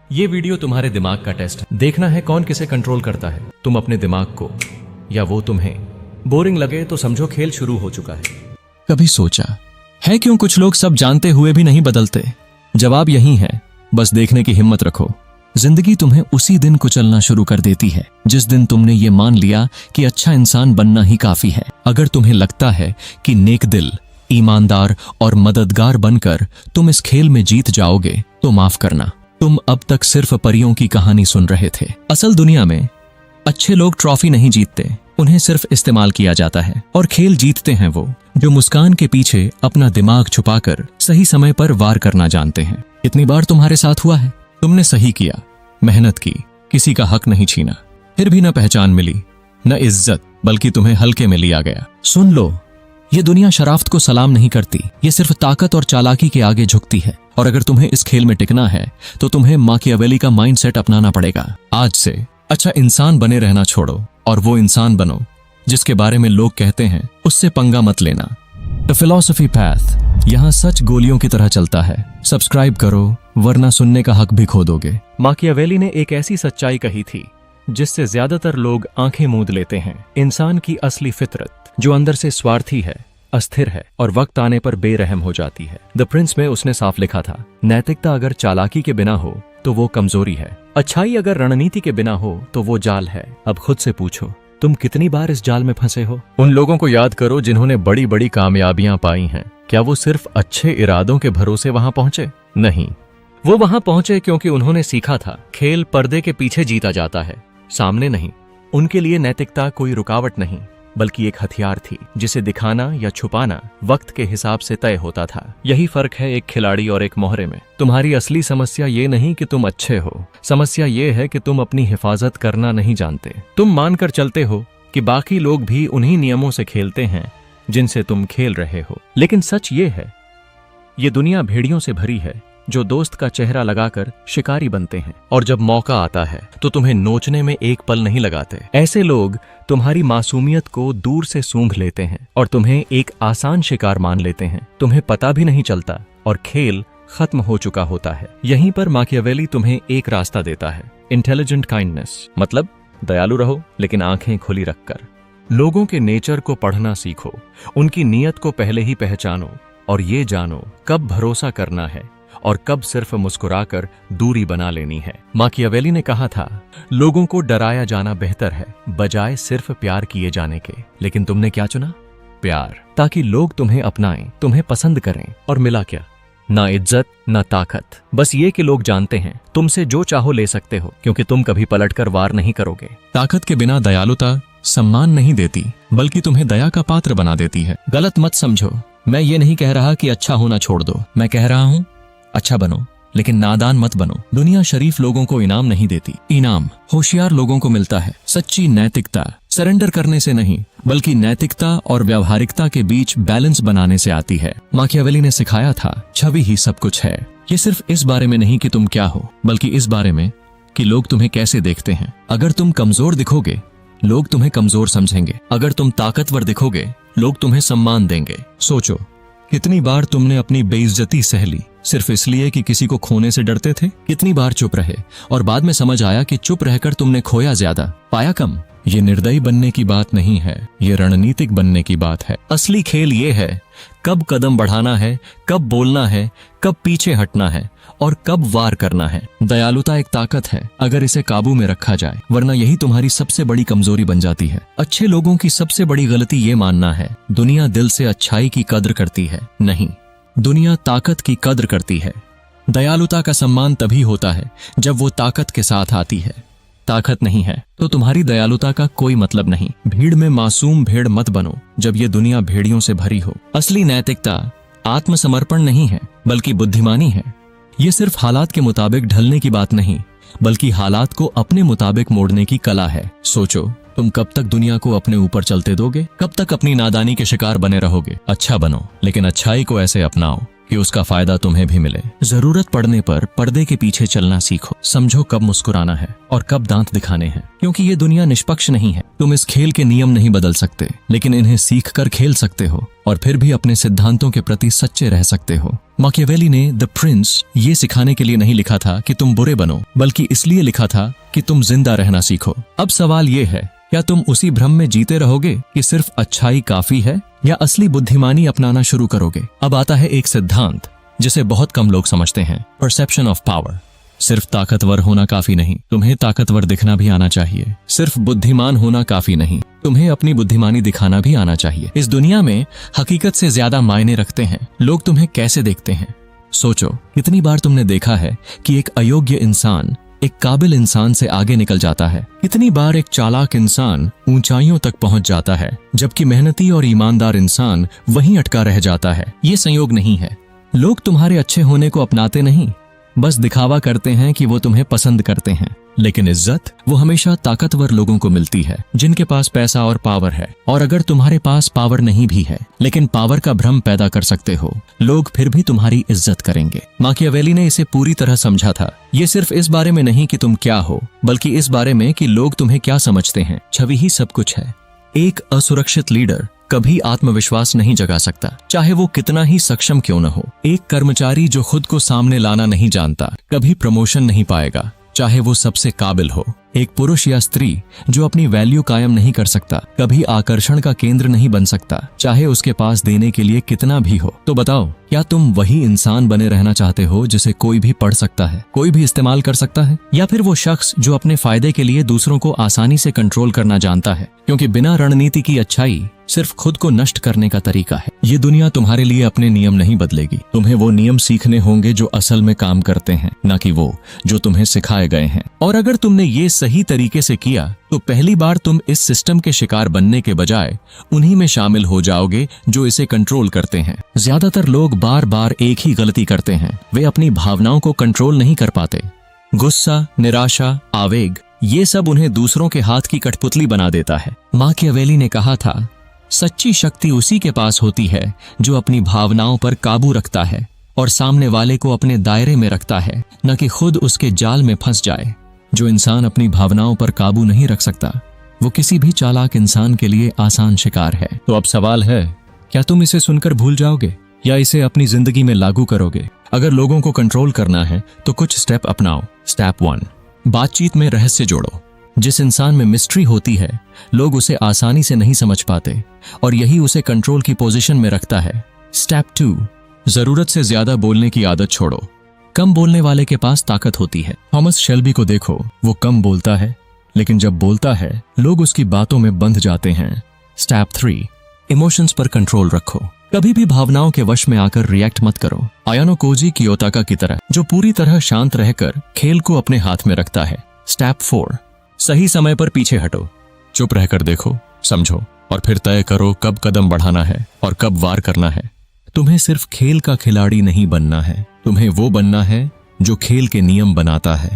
ये वीडियो तुम्हारे दिमाग का टेस्ट है। देखना है कौन किसे कंट्रोल करता है, तुम अपने दिमाग को या वो तुम्हें। बोरिंग लगे तो समझो खेल शुरू हो चुका है। कभी सोचा है क्यों कुछ लोग सब जानते हुए भी नहीं बदलते? जवाब यही है, बस देखने की हिम्मत रखो। जिंदगी तुम्हें उसी दिन कुचलना शुरू कर देती है जिस दिन तुमने ये मान लिया कि अच्छा इंसान बनना ही काफी है। अगर तुम्हें लगता है कि नेक दिल, ईमानदार और मददगार बनकर तुम इस खेल में जीत जाओगे तो माफ करना, तुम अब तक सिर्फ परियों की कहानी सुन रहे थे। असल दुनिया में अच्छे लोग ट्रॉफी नहीं जीतते, उन्हें सिर्फ इस्तेमाल किया जाता है। और खेल जीतते हैं वो जो मुस्कान के पीछे अपना दिमाग छुपाकर सही समय पर वार करना जानते हैं। कितनी बार तुम्हारे साथ हुआ है, तुमने सही किया, मेहनत की, किसी का हक नहीं छीना, फिर भी न पहचान मिली न इज्जत, बल्कि तुम्हें हल्के में लिया गया। सुन लो, ये दुनिया शराफत को सलाम नहीं करती, ये सिर्फ ताकत और चालाकी के आगे झुकती है। और अगर तुम्हें इस खेल में टिकना है तो तुम्हें माकियावेली का माइंडसेट अपनाना पड़ेगा। आज से अच्छा इंसान बने रहना छोड़ो और वो इंसान बनो जिसके बारे में लोग कहते हैं उससे पंगा मत लेना। द फिलॉसफी पैथ, यहाँ सच गोलियों की तरह चलता है। सब्सक्राइब करो वरना सुनने का हक भी खो दोगे। माकियावेली ने एक ऐसी सच्चाई कही थी जिससे ज्यादातर लोग आंखें मूंद लेते हैं। इंसान की असली फितरत जो अंदर से स्वार्थी है, अस्थिर है और वक्त आने पर बेरहम हो जाती है। द प्रिंस में उसने साफ लिखा था, नैतिकता अगर चालाकी के बिना हो तो वो कमजोरी है, अच्छाई अगर रणनीति के बिना हो तो वो जाल है। अब खुद से पूछो, तुम कितनी बार इस जाल में फंसे हो? उन लोगों को याद करो जिन्होंने बड़ी बड़ी कामयाबियां पाई हैं। क्या वो सिर्फ अच्छे इरादों के भरोसे वहां पहुंचे? नहीं, वो वहां पहुंचे क्योंकि उन्होंने सीखा था खेल पर्दे के पीछे जीता जाता है, सामने नहीं। उनके लिए नैतिकता कोई रुकावट नहीं बल्कि एक हथियार थी जिसे दिखाना या छुपाना वक्त के हिसाब से तय होता था। यही फर्क है एक खिलाड़ी और एक मोहरे में। तुम्हारी असली समस्या ये नहीं कि तुम अच्छे हो, समस्या ये है कि तुम अपनी हिफाजत करना नहीं जानते। तुम मानकर चलते हो कि बाकी लोग भी उन्हीं नियमों से खेलते हैं जिनसे तुम खेल रहे हो। लेकिन सच ये है, ये दुनिया भेड़ियों से भरी है जो दोस्त का चेहरा लगाकर शिकारी बनते हैं और जब मौका आता है तो तुम्हें नोचने में एक पल नहीं लगाते। ऐसे लोग तुम्हारी मासूमियत को दूर से सूंघ लेते हैं और तुम्हें एक आसान शिकार मान लेते हैं। तुम्हें पता भी नहीं चलता और खेल खत्म हो चुका होता है। यहीं पर माकियावेली तुम्हें एक रास्ता देता है, इंटेलिजेंट काइंडनेस, मतलब दयालु रहो लेकिन आंखें खुली रखकर। लोगों के नेचर को पढ़ना सीखो, उनकी नीयत को पहले ही पहचानो और ये जानो कब भरोसा करना है और कब सिर्फ मुस्कुराकर दूरी बना लेनी है। माकियावेली ने कहा था, लोगों को डराया जाना बेहतर है बजाय सिर्फ प्यार किए जाने के। लेकिन तुमने क्या चुना? प्यार, ताकि लोग तुम्हें अपनाएं, तुम्हें पसंद करें। और मिला क्या? ना इज्जत ना ताकत, बस ये कि लोग जानते हैं तुमसे जो चाहो ले सकते हो क्योंकि तुम कभी पलटकर वार नहीं करोगे। ताकत के बिना दयालुता सम्मान नहीं देती बल्कि तुम्हें दया का पात्र बना देती है। गलत मत समझो, मैं ये नहीं कह रहा कि अच्छा होना छोड़ दो, मैं कह रहा हूँ अच्छा बनो लेकिन नादान मत बनो। दुनिया शरीफ लोगों को इनाम नहीं देती, इनाम होशियार लोगों को मिलता है। सच्ची नैतिकता सरेंडर करने से नहीं बल्कि नैतिकता और व्यावहारिकता के बीच बैलेंस बनाने से आती है। माकियावेली ने सिखाया था, छवि ही सब कुछ है। ये सिर्फ इस बारे में नहीं कि तुम क्या हो बल्कि इस बारे में कि लोग तुम्हें कैसे देखते हैं। अगर तुम कमजोर दिखोगे लोग तुम्हें कमजोर समझेंगे, अगर तुम ताकतवर दिखोगे लोग तुम्हें सम्मान देंगे। सोचो, कितनी बार तुमने अपनी बेइज्जती सह ली सिर्फ इसलिए कि किसी को खोने से डरते थे? कितनी बार चुप रहे और बाद में समझ आया कि चुप रहकर तुमने खोया ज्यादा, पाया कम? ये निर्दयी बनने की बात नहीं है, ये रणनीतिक बनने की बात है। असली खेल ये है कब कदम बढ़ाना है, कब बोलना है, कब पीछे हटना है और कब वार करना है। दयालुता एक ताकत है अगर इसे काबू में रखा जाए, वरना यही तुम्हारी सबसे बड़ी कमजोरी बन जाती है। अच्छे लोगों की सबसे बड़ी गलती ये मानना है दुनिया दिल से अच्छाई की कद्र करती है। नहीं, दुनिया ताकत की कद्र करती है। दयालुता का सम्मान तभी होता है जब वो ताकत के साथ आती है। ताकत नहीं है तो तुम्हारी दयालुता का कोई मतलब नहीं। भीड़ में मासूम भेड़ मत बनो जब ये दुनिया भेड़ियों से भरी हो। असली नैतिकता आत्मसमर्पण नहीं है बल्कि बुद्धिमानी है। ये सिर्फ हालात के मुताबिक ढलने की बात नहीं बल्कि हालात को अपने मुताबिक मोड़ने की कला है। सोचो, तुम कब तक दुनिया को अपने ऊपर चलते दोगे? कब तक अपनी नादानी के शिकार बने रहोगे? अच्छा बनो लेकिन अच्छाई को ऐसे अपनाओ कि उसका फायदा तुम्हें भी मिले। जरूरत पड़ने पर पर्दे के पीछे चलना सीखो। समझो कब मुस्कुराना है और कब दांत दिखाने हैं, क्योंकि ये दुनिया निष्पक्ष नहीं है। तुम इस खेल के नियम नहीं बदल सकते, लेकिन इन्हें सीख कर खेल सकते हो और फिर भी अपने सिद्धांतों के प्रति सच्चे रह सकते हो। माकियावेली ने द प्रिंस ये सिखाने के लिए नहीं लिखा था कि तुम बुरे बनो, बल्कि इसलिए लिखा था कि तुम जिंदा रहना सीखो। अब सवाल ये है, क्या तुम उसी भ्रम में जीते रहोगे कि सिर्फ अच्छाई काफी है, या असली बुद्धिमानी अपनाना शुरू करोगे? अब आता है एक सिद्धांत जिसे बहुत कम लोग समझते हैं, परसेप्शन ऑफ पावर। सिर्फ ताकतवर होना काफी नहीं, तुम्हें ताकतवर दिखना भी आना चाहिए। सिर्फ बुद्धिमान होना काफी नहीं, तुम्हें अपनी बुद्धिमानी दिखाना भी आना चाहिए। इस दुनिया में हकीकत से ज्यादा मायने रखते हैं लोग तुम्हें कैसे देखते हैं। सोचो, कितनी बार तुमने देखा है कि एक अयोग्य इंसान एक काबिल इंसान से आगे निकल जाता है। कितनी बार एक चालाक इंसान ऊंचाइयों तक पहुंच जाता है, जबकि मेहनती और ईमानदार इंसान वहीं अटका रह जाता है। ये संयोग नहीं है। लोग तुम्हारे अच्छे होने को अपनाते नहीं, बस दिखावा करते हैं कि वो तुम्हें पसंद करते हैं। लेकिन इज्जत वो हमेशा ताकतवर लोगों को मिलती है, जिनके पास पैसा और पावर है। और अगर तुम्हारे पास पावर नहीं भी है, लेकिन पावर का भ्रम पैदा कर सकते हो, लोग फिर भी तुम्हारी इज्जत करेंगे। माकियावेली ने इसे पूरी तरह समझा था। ये सिर्फ इस बारे में नहीं कि तुम क्या हो, बल्कि इस बारे में कि लोग तुम्हें क्या समझते हैं। छवि ही सब कुछ है। एक असुरक्षित लीडर कभी आत्मविश्वास नहीं जगा सकता, चाहे वो कितना ही सक्षम क्यों न हो। एक कर्मचारी जो खुद को सामने लाना नहीं जानता कभी प्रमोशन नहीं पाएगा, चाहे वो सबसे काबिल हो। एक पुरुष या स्त्री जो अपनी वैल्यू कायम नहीं कर सकता कभी आकर्षण का केंद्र नहीं बन सकता, चाहे उसके पास देने के लिए कितना भी हो। तो बताओ, क्या तुम वही इंसान बने रहना चाहते हो जिसे कोई भी पढ़ सकता है, कोई भी इस्तेमाल कर सकता है, या फिर वो शख्स जो अपने फायदे के लिए दूसरों को आसानी से कंट्रोल करना जानता है? क्योंकि बिना रणनीति की अच्छाई सिर्फ खुद को नष्ट करने का तरीका है। ये दुनिया तुम्हारे लिए अपने नियम नहीं बदलेगी। तुम्हें वो नियम सीखने होंगे जो असल में काम करते हैं, न कि वो जो तुम्हें सिखाए गए हैं। और अगर तुमने ये सही तरीके से किया तो पहली बार तुम इस सिस्टम के शिकार बनने के बजाय उन्हीं में शामिल हो जाओगे जो इसे कंट्रोल करते हैं। ज्यादातर लोग बार बार एक ही गलती करते हैं, वे अपनी भावनाओं को कंट्रोल नहीं कर पाते। गुस्सा, निराशा, आवेग, ये सब उन्हें दूसरों के हाथ की कठपुतली बना देता है। माकियावेली ने कहा था, सच्ची शक्ति उसी के पास होती है जो अपनी भावनाओं पर काबू रखता है और सामने वाले को अपने दायरे में रखता है, न कि खुद उसके जाल में फंस जाए। जो इंसान अपनी भावनाओं पर काबू नहीं रख सकता, वो किसी भी चालाक इंसान के लिए आसान शिकार है। तो अब सवाल है, क्या तुम इसे सुनकर भूल जाओगे या इसे अपनी जिंदगी में लागू करोगे? अगर लोगों को कंट्रोल करना है तो कुछ स्टेप अपनाओ। स्टेप 1, बातचीत में रहस्य जोड़ो। जिस इंसान में मिस्ट्री होती है, लोग उसे आसानी से नहीं समझ पाते और यही उसे कंट्रोल की पोजीशन में रखता है। स्टेप 2, जरूरत से ज्यादा बोलने की आदत छोड़ो। कम बोलने वाले के पास ताकत होती है। थॉमस शेल्बी को देखो, वो कम बोलता है, लेकिन जब बोलता है लोग उसकी बातों में बंध जाते हैं। स्टेप 3, इमोशंस पर कंट्रोल रखो। कभी भी भावनाओं के वश में आकर रिएक्ट मत करो। आयानो कोजी कियोताका की तरह, जो पूरी तरह शांत रहकर खेल को अपने हाथ में रखता है। स्टेप 4, सही समय पर पीछे हटो। चुप रहकर देखो, समझो और फिर तय करो कब कदम बढ़ाना है और कब वार करना है। तुम्हें सिर्फ खेल का खिलाड़ी नहीं बनना है, तुम्हें वो बनना है जो खेल के नियम बनाता है।